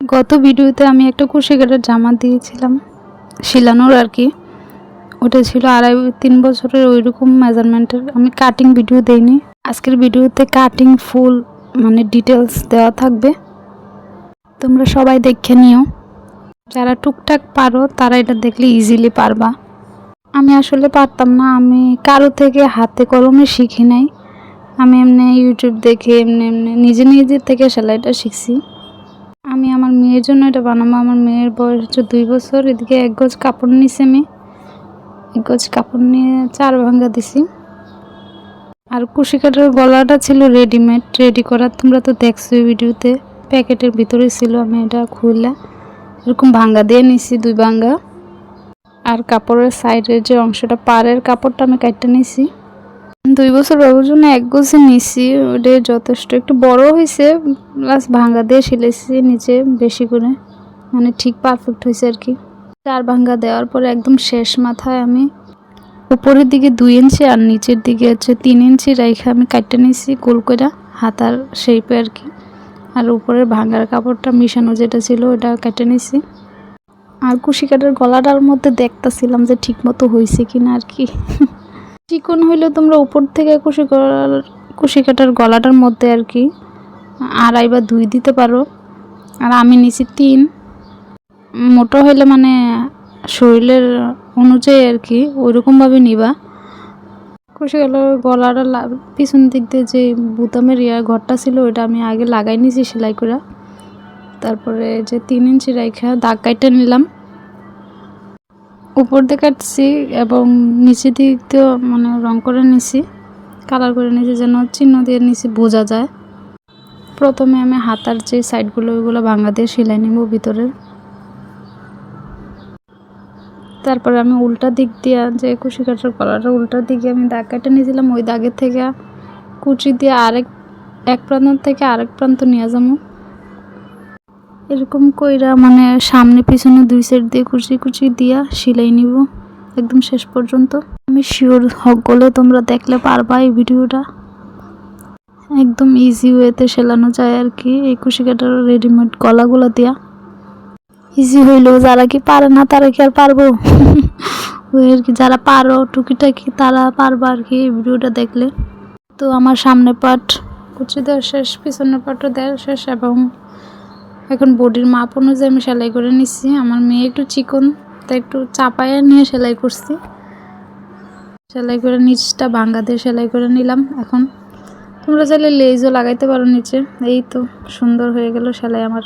গত ভিডিওতে আমি একটা কুশি কাটার জামা দিয়েছিলাম শিলানোর আর কি। ওটা ছিল 2.5-3 বছরের ওইরকম মেজারমেন্টের। আমি কাটিং ভিডিও দেইনি। আজকের ভিডিওতে কাটিং ফুল মানে ডিটেলস দেওয়া থাকবে, তোমরা সবাই দেখে নিও। যারা টুকটাক পারো তারা এটা দেখলে ইজিলি পারবা। আমি আসলে পারতাম না, আমি কারো থেকে হাতে কলমে শিখি নাই। আমি এমনি ইউটিউব দেখে এমনি নিজে নিজে থেকে সেলাইটা শিখছি। আমি আমার মেয়ের জন্য এটা বানাবো। আমার মেয়ের বয়স হচ্ছে 2 বছর। এদিকে 1 গজ কাপড় নিছি, আমি 1 গজ কাপড় নিয়ে 4 ভাঙ্গা দিছি। আর কুশি কাটার গলাটা ছিল রেডিমেড, রেডি করা। তোমরা তো দেখছো ভিডিওতে, প্যাকেটের ভিতরে ছিল। আমি এটা খুলে এরকম ভাঙ্গা দিয়ে নিছি, 2 ভাঙ্গা। আর কাপড়ের সাইডের যে অংশটা, পাড়ের কাপড়টা আমি কাটতে নিছি। 2 বছর বাবুর জন্য 1 গজে নিছি, ওটা যথেষ্ট। একটু বড় হয়েছে, প্লাস ভাঙ্গা দিয়ে সিলেছি নিচে বেশি করে, মানে ঠিক পারফেক্ট হয়েছে আর কি। 4 ভাঙ্গা দেওয়ার পরে একদম শেষ মাথায় আমি উপরের দিকে 2 ইঞ্চি আর নিচের দিকে হচ্ছে 3 ইঞ্চি রেখে আমি কাটতে নিছি গোল করে হাতার শেপে আর কি। আর উপরের ভাঙ্গার কাপড়টা মিশানো যেটা ছিল ওটা কেটে নিছি। আর কুশি কাটার গলাটার মধ্যে দেখতেছিলাম যে ঠিক মতো হয়েছে কিনা আর কি। চিকন হইলে তোমরা উপর থেকে কুশি কাটার গলাটার মধ্যে আর কি 2.5 বা 2 দিতে পারো। আর আমি নিছি 3। মোটা হইলে মানে শরীরের অনুযায়ী আর কি ওইরকমভাবে নিবা। কুশি কাটার গলাটা পিছন দিক দিয়ে যে বুতামের ঘরটা ছিল ওইটা আমি আগে লাগাই নিছি সেলাই করে। তারপরে যে 3 ইঞ্চি রেখা দাগ কাটতে নিলাম, উপর দিয়ে কাটছি এবং নিচের দিক দিয়েও মানে রং করে নিছি, কালার করে নিছি যেন চিহ্ন দিয়ে নিছি বোঝা যায়। প্রথমে আমি হাতার যে সাইডগুলো ওইগুলো ভাঙা দিয়ে সেলাই নিব ভিতরের। তারপরে আমি উল্টা দিক দিয়ে যে কুশি কাটার গলাটা উল্টা দিকে আমি দাগ কেটে নিয়েছিলাম, ওই দাগের থেকে কুচি দিয়ে এক প্রান্ত থেকে আরেক প্রান্ত নিয়ে যাবো। এরকম কইরা মানে সামনে পিছনে 2 সাইড দিয়ে কুচি দিয়া সেলাই নিব একদম শেষ পর্যন্ত। আমি শিওর হলে তোমরা দেখলে পারবা এই ভিডিওটা। একদম ইজি ওয়েতে সেলানো যায় আর কি এই কুশি কাটার রেডিমেড গলাগুলো দিয়া। ইজি হইলেও যারা কি পারে না তারা কি আর পারবো? ওই আর কি, যারা পারো টুকিটাকি তারা পারবা আর কি এই ভিডিওটা দেখলে। তো আমার সামনে পাট কুচি দেওয়া শেষ, পিছনের পাটও দেওয়া শেষ এবং এখন বডির মাপ অনুযায়ী আমি সেলাই করে নিচ্ছি। আমার মেয়ে একটু চিকন, তাই একটু চাপায়া নিয়ে সেলাই করছি। সেলাই করে নিচটা ভাঙ্গা দিয়ে সেলাই করে নিলাম। এখন তোমরা চাইলে লেজও লাগাইতে পারো নিচে। এই তো সুন্দর হয়ে গেল সেলাই আমার।